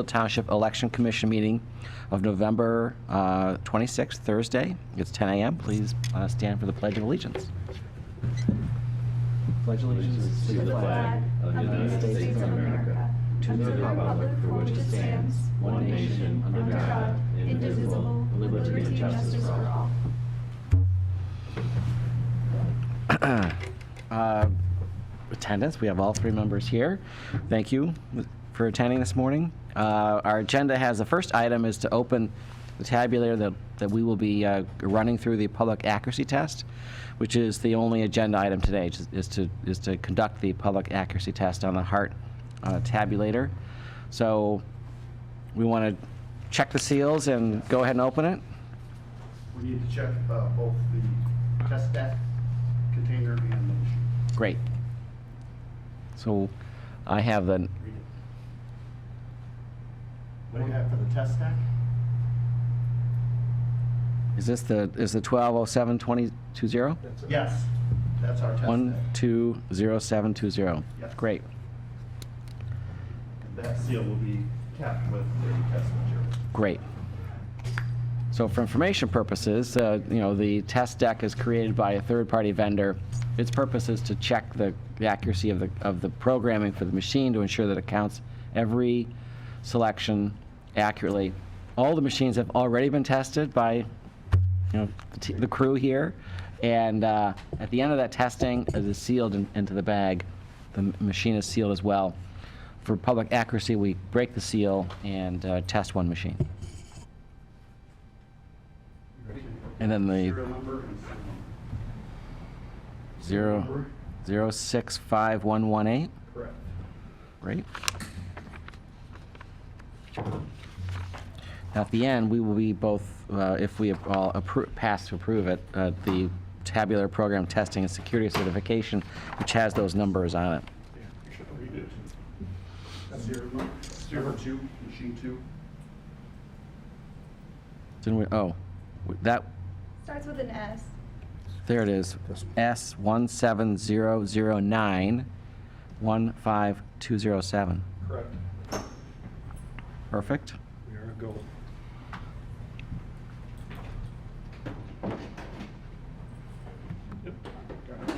Township Election Commission meeting of November 26th, Thursday. It's 10 a.m. Please stand for the Pledge of Allegiance. Pledge allegiance to the flag of the United States of America, to the republic for which it stands, one nation, under God, indivisible, with liberty and justice for all. Attendance, we have all three members here. Thank you for attending this morning. Our agenda has, the first item is to open the tabulator that we will be running through the public accuracy test, which is the only agenda item today, is to conduct the public accuracy test on the Hart tabulator. So we want to check the seals and go ahead and open it. We need to check both the test deck container and the machine. Great. So I have the... What do you have for the test deck? Is this the 12072020? Yes, that's our test deck. 120720. Yes. Great. That seal will be capped with the test material. Great. So for information purposes, the test deck is created by a third-party vendor. Its purpose is to check the accuracy of the programming for the machine to ensure that it counts every selection accurately. All the machines have already been tested by the crew here, and at the end of that testing, it is sealed into the bag. The machine is sealed as well. For public accuracy, we break the seal and test one machine. And then the Serial number and serial number. 065118. Correct. Great. At the end, we will be both, if we all pass to approve it, the tabular program testing and security certification, which has those numbers on it. Yeah, you should read it. That's serial 2, machine 2. Didn't we? Oh, that. Starts with an S. There it is. S17009 15207. Correct. Perfect. We are a go. Yep. Got it.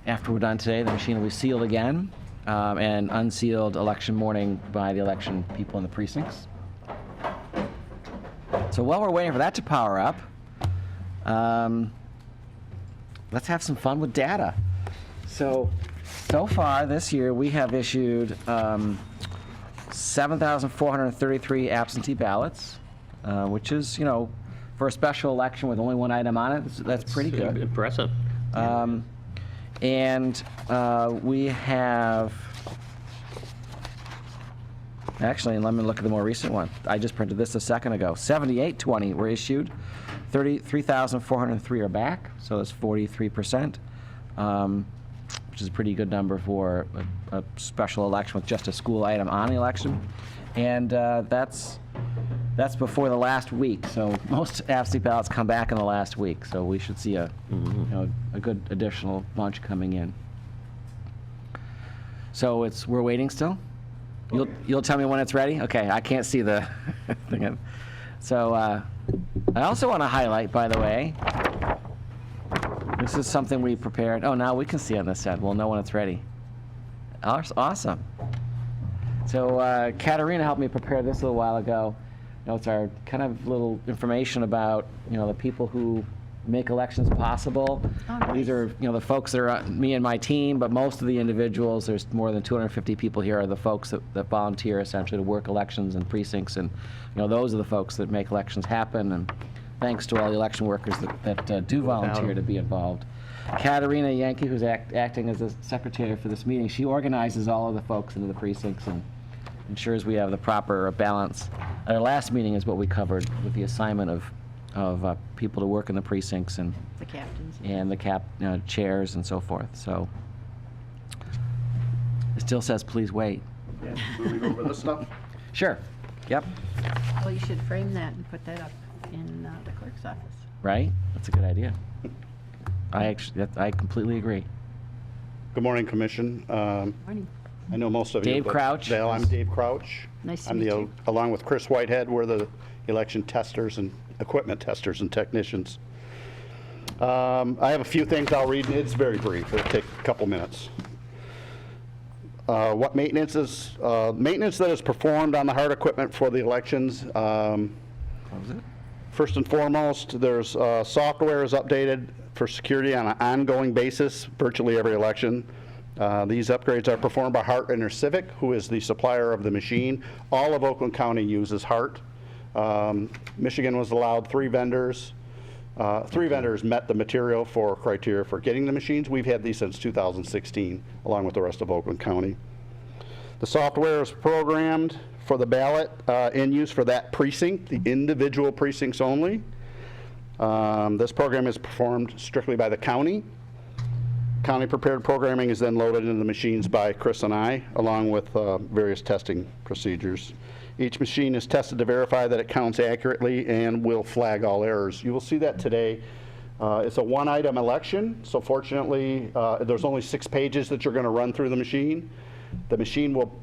After we're done today, the machine will be sealed again and unsealed election morning by the election people in the precincts. So while we're waiting for that to power up, let's have some fun with data. So far this year, we have issued 7,433 absentee ballots, which is, for a special election with only one item on it, that's pretty good. Impressive. And we have, actually, let me look at the more recent one. I just printed this a second ago. 7820 were issued. 33,403 are back, so that's 43%, which is a pretty good number for a special election with just a school item on the election. And that's before the last week. So most absentee ballots come back in the last week. So we should see a good additional bunch coming in. So we're waiting still? Okay. You'll tell me when it's ready? Okay, I can't see the thing. So I also want to highlight, by the way, this is something we prepared. Oh, now we can see on this side. We'll know when it's ready. Awesome. So Katerina helped me prepare this a little while ago. It's our kind of little information about, the people who make elections possible. Oh, nice. These are, the folks that are me and my team, but most of the individuals, there's more than 250 people here, are the folks that volunteer essentially to work elections and precincts, and those are the folks that make elections happen, and thanks to all the election workers that do volunteer to be involved. Katerina Yankee, who's acting as the secretary for this meeting, she organizes all of the folks into the precincts and ensures we have the proper balance. At our last meeting is what we covered with the assignment of people to work in the precincts and The captains. and the chairs and so forth. So it still says, please wait. Yeah, moving over this stuff. Sure. Yep. Well, you should frame that and put that up in the clerk's office. Right? That's a good idea. I completely agree. Good morning, Commission. Morning. I know most of you. Dave but Crouch. Val, I'm Dave Crouch. Nice to I'm meet the, you. along with Chris Whitehead, we're the election testers and equipment testers and technicians. I have a few things I'll read. It's very brief. It'll take a couple minutes. What maintenance is, maintenance that is performed on the hard equipment for the elections. First and foremost, there's software is updated for security on an ongoing basis, virtually every election. These upgrades are performed by Hart InterCivic, who is the supplier of the machine. All of Oakland County uses Hart. Michigan was allowed 3 vendors. 3 vendors met the material for criteria for getting the machines. We've had these since 2016, along with the rest of Oakland County. The software is programmed for the ballot in use for that precinct, the individual precincts only. This program is performed strictly by the county. County prepared programming is then loaded into the machines by Chris and I, along with various testing procedures. Each machine is tested to verify that it counts accurately and will flag all errors. You will see that today. It's a one-item election, so fortunately, there's only 6 pages that you're going to run through the machine. The machine will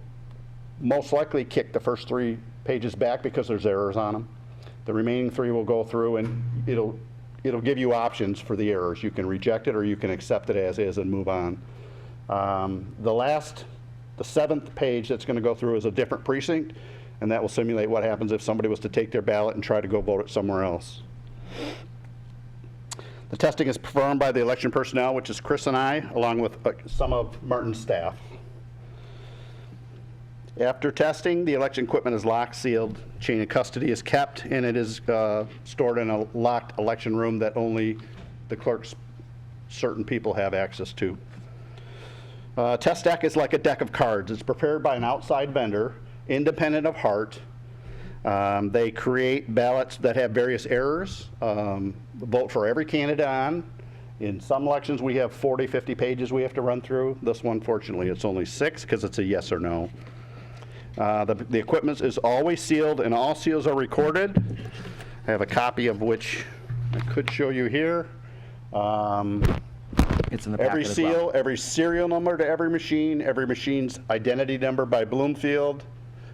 most likely kick the first 3 pages back because there's errors on them. The remaining 3 will go through, and it'll give you options for the errors. You can reject it or you can accept it as is and move on. The 7th page that's going to go through is a different precinct, and that will simulate what happens if somebody was to take their ballot and try to go vote it somewhere else. The testing is performed by the election personnel, which is Chris and I, along with some of Martin's staff. After testing, the election equipment is locked, sealed, chain of custody is kept, and it is stored in a locked election room that only the clerks, certain people have access to. Test deck is like a deck of cards. It's prepared by an outside vendor, independent of Hart. They create ballots that have various errors, vote for every candidate on. In some elections, we have 40, 50 pages we have to run through. This one, fortunately, it's only 6 because it's a yes or no. The equipment is always sealed, and all seals are recorded. I have a copy of which I could show you here. It's in the packet Every as well. seal, every serial number to every machine's identity number by Bloomfield,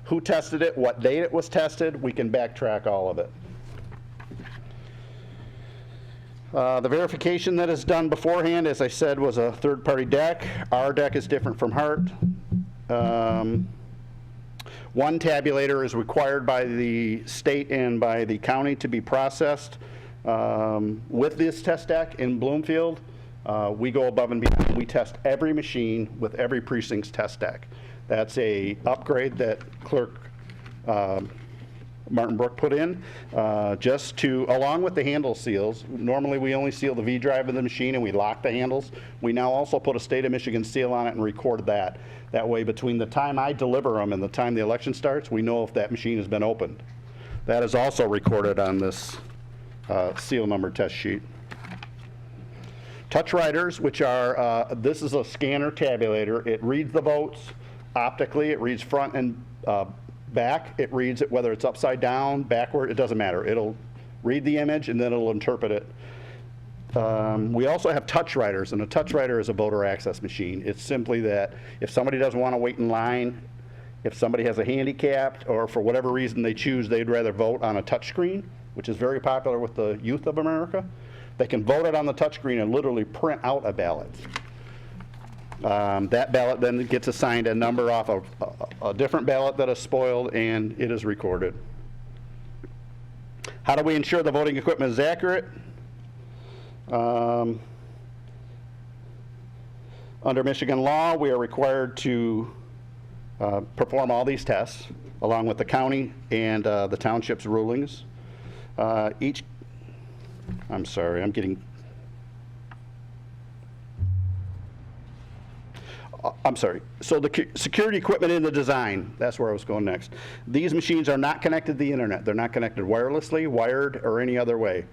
who tested it, what date it was tested, we can backtrack all of it. The verification that is done beforehand, as I said, was a third-party deck. Our deck is different from Hart. One tabulator is required by the state and by the county to be processed. With this test deck in Bloomfield, we go above and beyond. We test every machine with every precinct's test deck. That's a upgrade that Clerk Martin Brook put in, just to, along with the handle seals. Normally we only seal the V drive of the machine and we lock the handles. We now also put a state of Michigan seal on it and record that. That way, between the time I deliver them and the time the election starts, we know if that machine has been opened. That is also recorded on this seal number test sheet. Touch writers, which are, this is a scanner tabulator. It reads the votes optically. It reads front and back. It reads it whether it's upside down, backward, it doesn't matter. It'll read the image and then it'll interpret it. We also have touch writers, and a touch writer is a voter access machine. It's simply that if somebody doesn't want to wait in line, if somebody has a handicap, or for whatever reason they choose they'd rather vote on a touch screen, which is very popular with the youth of America, they can vote it on the touch screen and literally print out a ballot. That ballot then gets assigned a number off of a different ballot that is spoiled, and it is recorded. How do we ensure the voting equipment is accurate? Under Michigan law, we are required to perform all these tests, along with the county and the township's rulings. I'm sorry, I'm getting... I'm sorry. So the security equipment in the design, that's where I was going next. These machines are not connected to the internet. They're not connected wirelessly, wired, or any other way.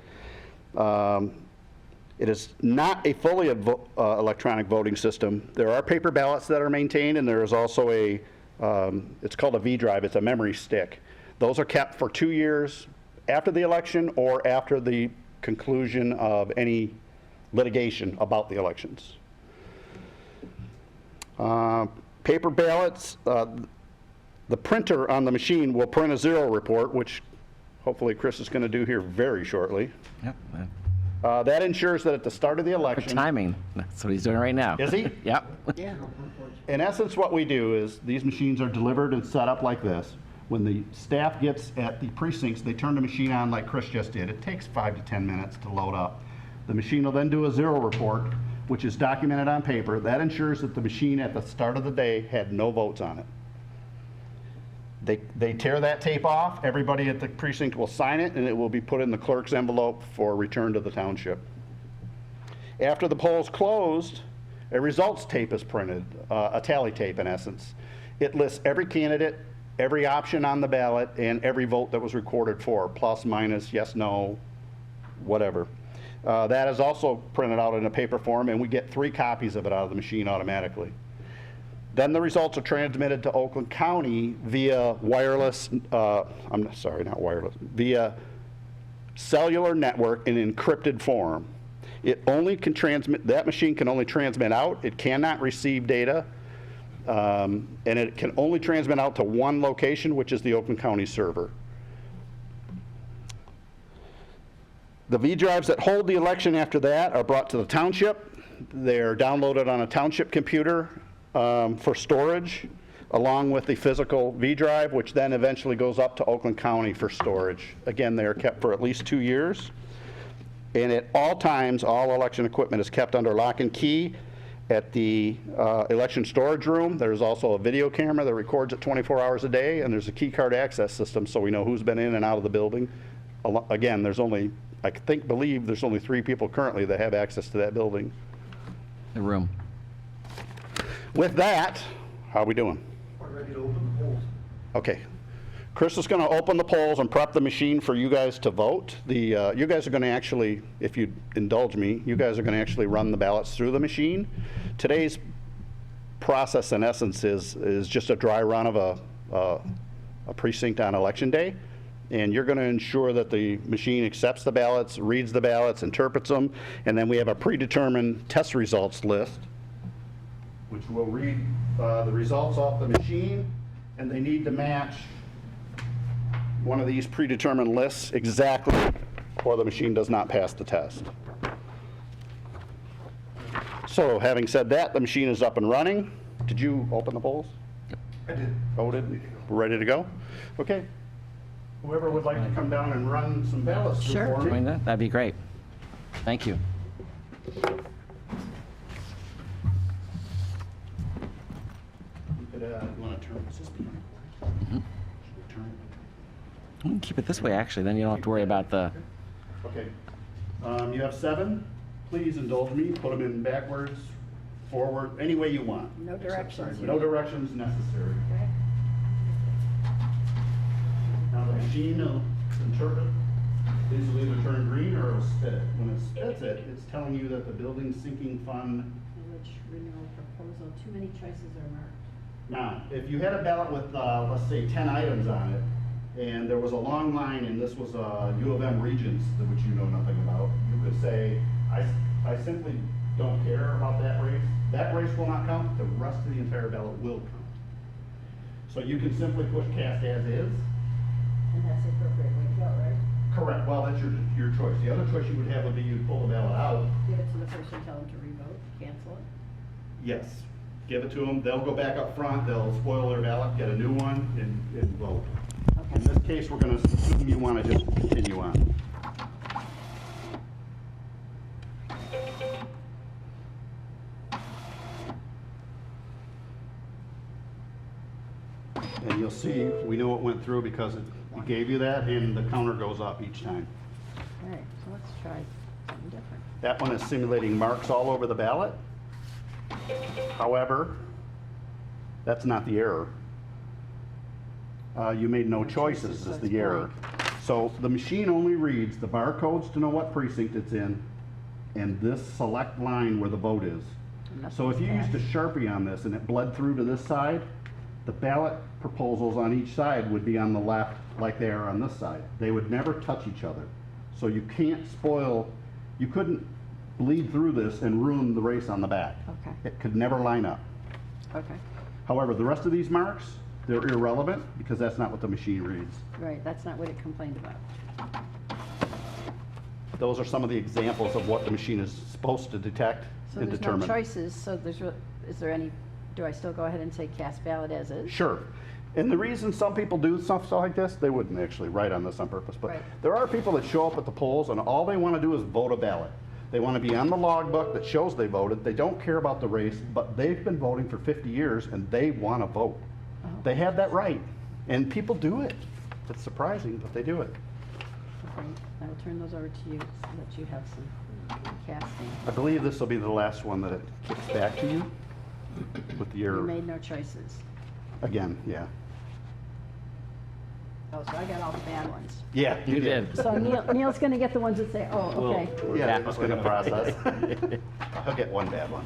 It is not a fully electronic voting system. There are paper ballots that are maintained, and there is also a, it's called a V drive. It's a memory stick. Those are kept for 2 years after the election or after the conclusion of any litigation about the elections. Paper ballots, the printer on the machine will print a zero report, which hopefully Chris is going to do here very shortly. Yep. That ensures that at the start of the For election. timing. That's what he's doing right now. Is he? Yep. Yeah. In essence, what we do is these machines are delivered and set up like this. When the staff gets at the precincts, they turn the machine on like Chris just did. It takes 5 to 10 minutes to load up. The machine will then do a zero report, which is documented on paper. That ensures that the machine at the start of the day had no votes on it. They tear that tape off, everybody at the precinct will sign it, and it will be put in the clerk's envelope for return to the township. After the poll's closed, a results tape is printed, a tally tape in essence. It lists every candidate, every option on the ballot, and every vote that was recorded for, plus, minus, yes, no, whatever. That is also printed out in a paper form, and we get 3 copies of it out of the machine automatically. Then the results are transmitted to Oakland County via wireless, via cellular network in encrypted form. It only can transmit, that machine can only transmit out, it cannot receive data, and it can only transmit out to one location, which is the Oakland County server. The V drives that hold the election after that are brought to the township. They're downloaded on a township computer for storage, along with the physical V drive, which then eventually goes up to Oakland County for storage. Again, they are kept for at least 2 years. And at all times, all election equipment is kept under lock and key at the election storage room. There's also a video camera that records it 24 hours a day, and there's a key card access system so we know who's been in and out of the building. Again, there's only, believe there's only 3 people currently that have access to that building. The room. With that, how are we doing? We're ready to open the polls. Okay. Chris is going to open the polls and prep the machine for you guys to vote. You guys are going to actually, if you indulge me, you guys are going to actually run the ballots through the machine. Today's process, in essence, is just a dry run of a precinct on election day. And you're going to ensure that the machine accepts the ballots, reads the ballots, interprets them, and then we have a predetermined test results list, which will read the results off the machine, and they need to match one of these predetermined lists exactly, or the machine does not pass the test. So having said that, the machine is up and running. Did you open the polls? I did. Voted? Ready to go? Okay. Whoever would like to come down and run some ballots through Sure. for me. Doing that? That'd be great. Thank you. You could, you want to turn, is this being recorded? Turn. We can keep it this way, actually, then you don't have to worry about the... Okay. You have 7. Please indulge me. Put them in backwards, forward, any way you want. No directions. No directions necessary. Okay. Now the machine will interpret. These will either turn green or it'll spit it. When it spits it, it's telling you that the building sinking fund. Village renewal proposal, too many choices are marked. Now, if you had a ballot with, let's say, 10 items on it, and there was a long line, and this was U of M Regents, which you know nothing about, you could say, I simply don't care about that race. That race will not count. The rest of the entire ballot will count. So you can simply push cast as is. And that's the appropriate way to go, right? Correct. Well, that's your choice. The other choice you would have would be you'd pull the ballot out. Give it to the person, tell them to revote, cancel it. Yes. Give it to them. They'll go back up front. They'll spoil their ballot, get a new one, and vote. In this case, we're going to assume you want to just continue on. And you'll see, we know it went through because it gave you that, and the counter goes up each time. Okay, so let's try something different. That one is simulating marks all over the ballot. However, that's not the error. You made no choices is the error. So the machine only reads the barcodes to know what precinct it's in, and this select line where the vote is. So if you used a Sharpie on this and it bled through to this side, the ballot proposals on each side would be on the left like they are on this side. They would never touch each other. So you can't spoil, you couldn't bleed through this and ruin the race on the back. Okay. It could never line up. Okay. However, the rest of these marks, they're irrelevant because that's not what the machine reads. Right, that's not what it complained about. Those are some of the examples of what the machine is supposed to detect So and there's no determine. choices, so is there any, do I still go ahead and say cast ballot as is? Sure. And the reason some people do stuff like this, they wouldn't actually write on this on purpose, but Right. there are people that show up at the polls and all they want to do is vote a ballot. They want to be on the logbook that shows they voted. They don't care about the race, but they've been voting for 50 years and they want to vote. Oh. They have that right. And people do it. It's surprising, but they do it. Okay, I will turn those over to you, so that you have some casting. I believe this will be the last one that it kicks back to you with You your, made no choices. again, yeah. Oh, so I got all the bad ones. Yeah, You did. So Neil's gonna get the ones that say, oh, okay. Yeah, it's going to process. He'll get one bad one.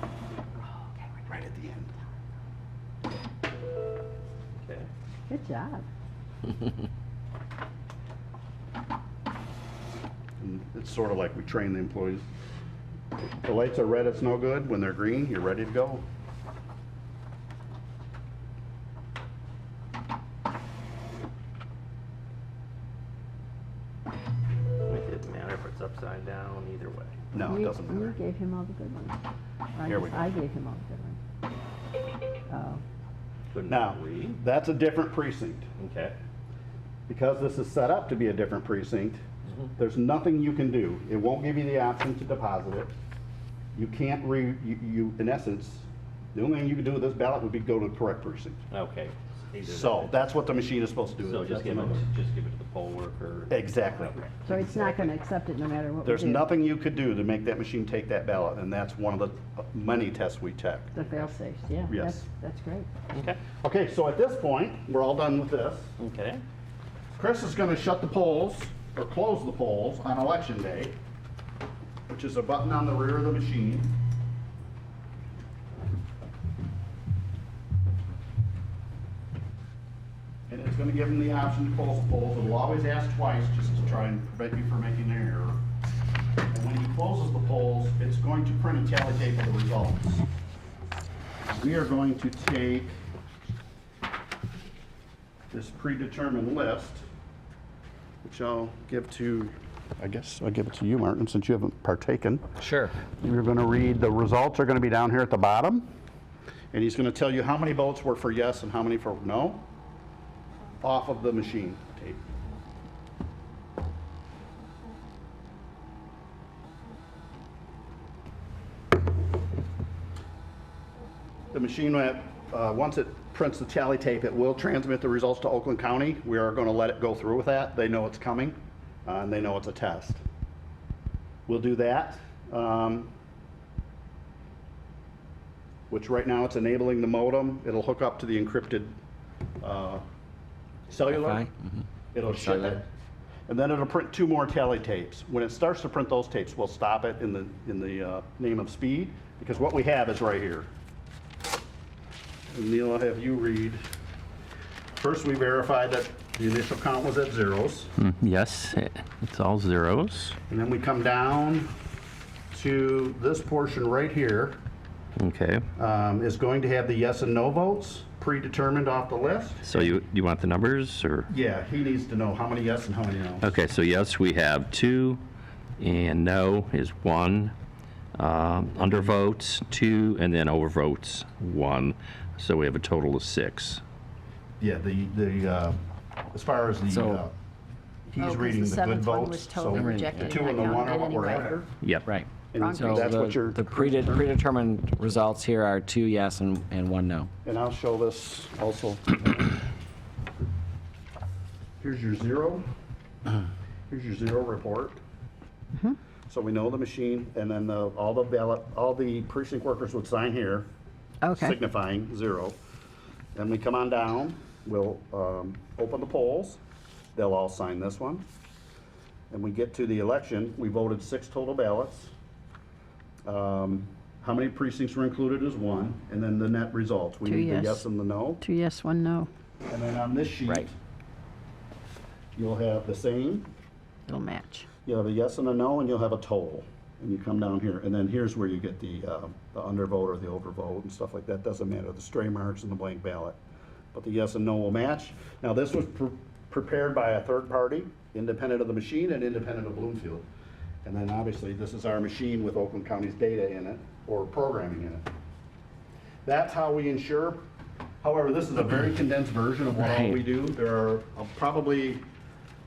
Right at the end. Okay. Good job. And it's sort of like we train the employees. The lights are red, it's no good. When they're green, you're ready to go. It didn't matter if it's upside down, either way. No, it You- doesn't matter. You gave him all the good ones. I Here guess we go. I gave him all the good ones. Oh, Couldn't Now, read. that's a different precinct. Okay. Because this is set up to be a different precinct, there's nothing you can do. It won't give you the option to deposit it. You can't in essence, the only thing you can do with this ballot would be go to the correct precinct. Okay. Either So that- that's what the machine is supposed to do. So That's just give it, another- just give it to the poll worker. Exactly. Okay. so it's not gonna accept it no matter what we do? There's nothing you could do to make that machine take that ballot, and that's one of the many tests we check. The fail-safes, yeah. Yes. That's great. Okay. Okay, so at this point, we're all done with this. Okay. Chris is gonna shut the polls, or close the polls on election day, which is a button on the rear of the machine. And it's gonna give him the option to close the polls. It'll always ask twice, just to try and prevent you from making an error. And when he closes the polls, it's going to print a tally tape of the results. We are going to take this predetermined list, which I'll give to, I guess I'll give it to you, Martin, since you haven't partaken. Sure. You're going to read, the results are going to be down here at the bottom, and he's going to tell you how many votes were for yes and how many for no, off of the machine tape. The machine, once it prints the tally tape, it will transmit the results to Oakland County. We are going to let it go through with that. They know it's coming, and they know it's a test. We'll do that, which right now it's enabling the modem. It'll hook up to the encrypted cellular. Wi-Fi? It'll ship Cellular. it, and then it'll print 2 more tally tapes. When it starts to print those tapes, we'll stop it in the name of speed, because what we have is right here. And Neil, I'll have you read. First, we verified that the initial count was at zeros, Yes, it's all zeros. and then we come down to this portion right here, Okay. is going to have the yes and no votes predetermined off the list. So you want the numbers or? Yeah, he needs to know how many yes and how many no. Okay, so yes, we have 2, and no is 1. Undervotes 2, and then overvotes 1. So we have a total of 6. Yeah, as far as So- he's Oh, 'cause reading the the good seventh one was votes, totally so rejected the 2 and and the not 1 are what counted we're anyway. after. Yep. Right. And So that's what you're. the predetermined results here are 2 yes and 1 no. And I'll show this also. Here's your zero. Here's your zero report. So we know the machine, and then all the precinct workers would sign here, Okay. signifying 0. Then we come on down, we'll open the polls. They'll all sign this one. And we get to the election, we voted 6 total ballots. How many precincts were included is 1, and then the net results. We 2 need the yes. yes and the no. 2 yes, 1 no. And then on this sheet, Right. you'll have the same. It'll match. You'll have a yes and a no, and you'll have a total. and you come down here, and then here's where you get the undervote or the overvote and stuff like that. Doesn't matter, the stray marks and the blank ballot. But the yes and no will match. Now, this was prepared by a third party, independent of the machine and independent of Bloomfield. And then obviously, this is our machine with Oakland County's data in it, or programming in it. That's how we ensure. However, this is a very condensed version of what all we do. There are probably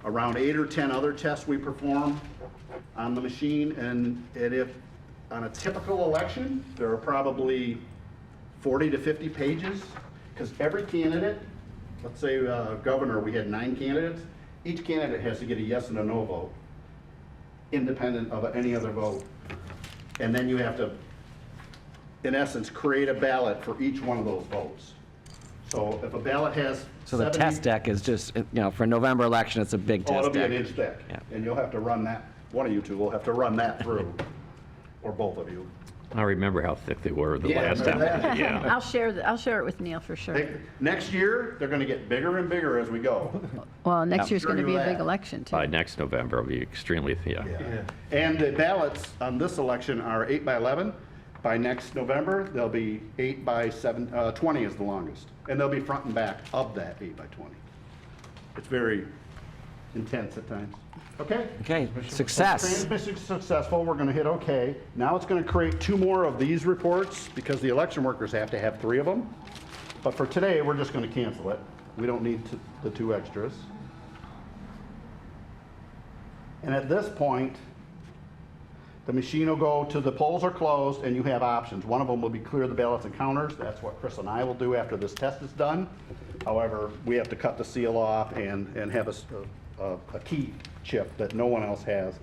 around 8 or 10 other tests we perform on the machine, and if on a typical election, there are probably 40 to 50 pages, because every candidate, let's say governor, we had 9 candidates, each candidate has to get a yes and a no vote, independent of any other vote. And then you have to, in essence, create a ballot for each one of those votes. So if a ballot has So the 70 test deck is just, for November election, it's a big Oh, test it'll be deck. an inch thick, Yeah. and you'll have to run that, one of you two will have to run that through, or both of you. I remember how thick they were the Yeah, last time. remember that? Yeah. I'll share it with Neil for sure. Next year, they're gonna get bigger and bigger as we go. Well, next Yeah. year's Sure going to you be a big that. election, too. By next November, it'll be extremely, yeah. And the ballots on this election are 8 by 11. By next November, they'll be 8 by 20 is the longest. And they'll be front and back of that 8 by 20. It's very intense at times. Okay? Okay, success. Transmission successful, we're gonna hit okay. Now it's gonna create 2 more of these reports, because the election workers have to have 3 of them. But for today, we're just gonna cancel it. We don't need the 2 extras. And at this point, the machine will go to the polls are closed, and you have options. One of them will be clear the ballots and counters. That's what Chris and I will do after this test is done. However, we have to cut the seal off and have a key chip that no one else has.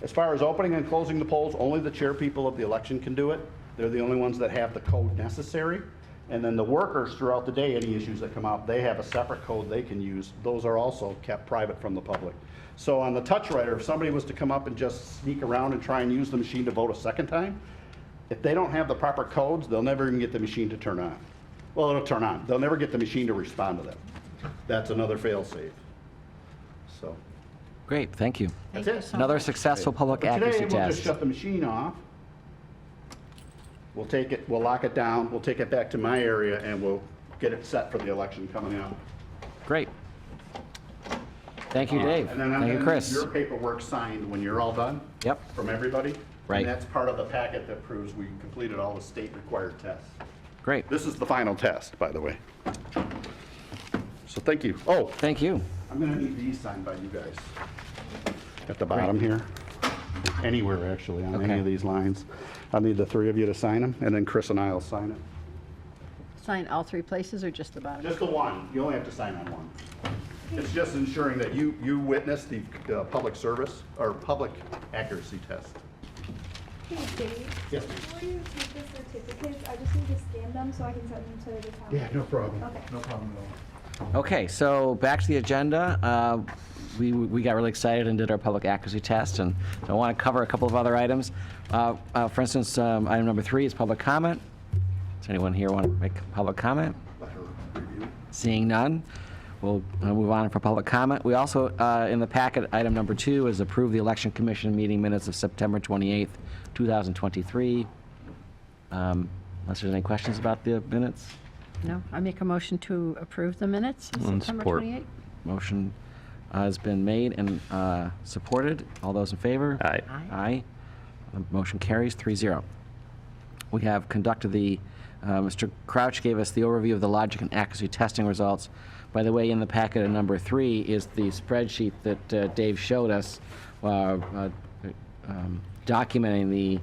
As far as opening and closing the polls, only the chair people of the election can do it. They're the only ones that have the code necessary. And then the workers throughout the day, any issues that come up, they have a separate code they can use. Those are also kept private from the public. So on the touch writer, if somebody was to come up and just sneak around and try and use the machine to vote a second time, if they don't have the proper codes, they'll never even get the machine to turn on. Well, it'll turn on. They'll never get the machine to respond to them. That's another fail-safe. So, Great, thank you. Thank That's you it. so Another much. successful public but accuracy today, we'll just test. shut the machine off. We'll take it, we'll lock it down, we'll take it back to my area, and we'll get it set for the election coming up. Great. Thank you, Dave. And then I'm Thank you, gonna Chris. need your paperwork signed when you're all done. Yep. From everybody. Right. And that's part of the packet that proves we completed all the state-required tests. Great. This is the final test, by the way. So thank you. Oh, Thank you. I'm gonna need these signed by you guys. At the bottom here. Anywhere, actually, on any Okay. of these lines. I'll need the 3 of you to sign them, and then Chris and I will sign it. Sign all 3 places or just the bottom? Just the one. You only have to sign on one. It's just ensuring that you witness the public service, or public accuracy test. Hey, Dave. Yes. Before you take the certificates, I just need to scan them so I can send them to the town. Yeah, no problem. Okay. No problem at all. Okay, so back to the agenda. We got really excited and did our public accuracy test, and I want to cover a couple of other items. For instance, item number 3 is public comment. Does anyone here want to make public comment? Let her review. Seeing none, we'll move on for public comment. We also, in the packet, item number 2 is approve the Election Commission meeting minutes of September 28th, 2023. Unless there's any questions about the minutes? No? I make a motion to approve the minutes of And September support. 28th? Motion has been made and supported. All those in favor? Aye. Aye. Aye. Motion carries 3-0. We have conducted the, Mr. Crouch gave us the overview of the logic and accuracy testing results. By the way, in the packet at number 3 is the spreadsheet that Dave showed us, documenting the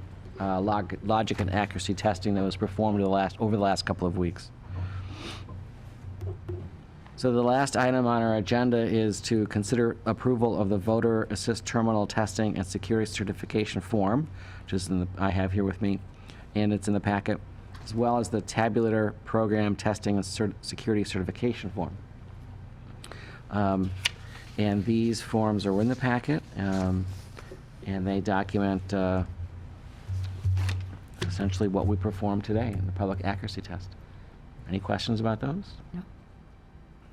logic and accuracy testing that was performed over the last couple of weeks. So the last item on our agenda is to consider approval of the voter assist terminal testing and security certification form, which is I have here with me, and it's in the packet, as well as the tabulator program testing and security certification form. And these forms are in the packet, and they document essentially what we performed today in the public accuracy test. Any questions about those? No.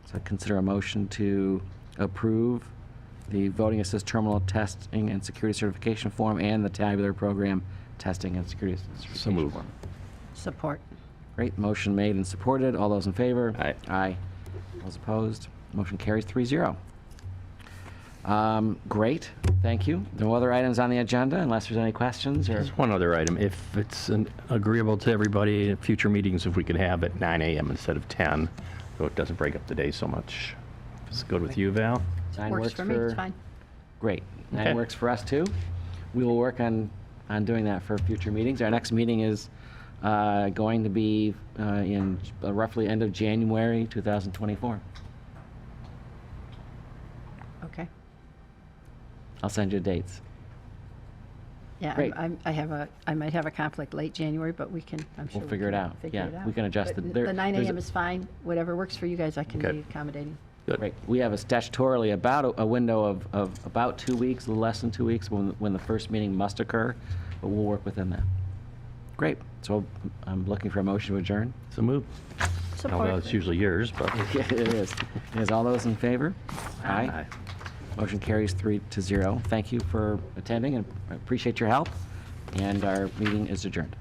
So I consider a motion to approve the voting assist terminal testing and security certification form and the tabular program testing and security certification moved. form. Support. Great, motion made and supported. All those in favor? Aye. Aye. Those opposed? Motion carries 3-0. Great, thank you. No other items on the agenda unless there's any questions or? There's one other item. If it's agreeable to everybody, in future meetings, if we could have at 9 a.m. instead of 10, so it doesn't break up the day so much. Is it good with you, Val? 9 Works for me, it's fine. Great. 9 Okay. works for us too. We will work on doing that for future meetings. Our next meeting is going to be in roughly end of January 2024. Okay. I'll send you dates. Yeah, Great. I might have a conflict late January, but I'm sure. We'll we figure it can out. figure Yeah, it out. we can adjust But it. There- The 9 there's AM a- is fine. Whatever works for you guys, I can Okay. be accommodating. Good. Great. We have a statutorily about a window of about 2 weeks, a little less than 2 weeks when the first meeting must occur, but we'll work within that. Great. So I'm looking for a motion to adjourn. So move. Although it's usually yours, but. Yeah, it is. Is all those in favor? Aye. Motion carries 3-0. Thank you for attending and I appreciate your help. And our meeting is adjourned.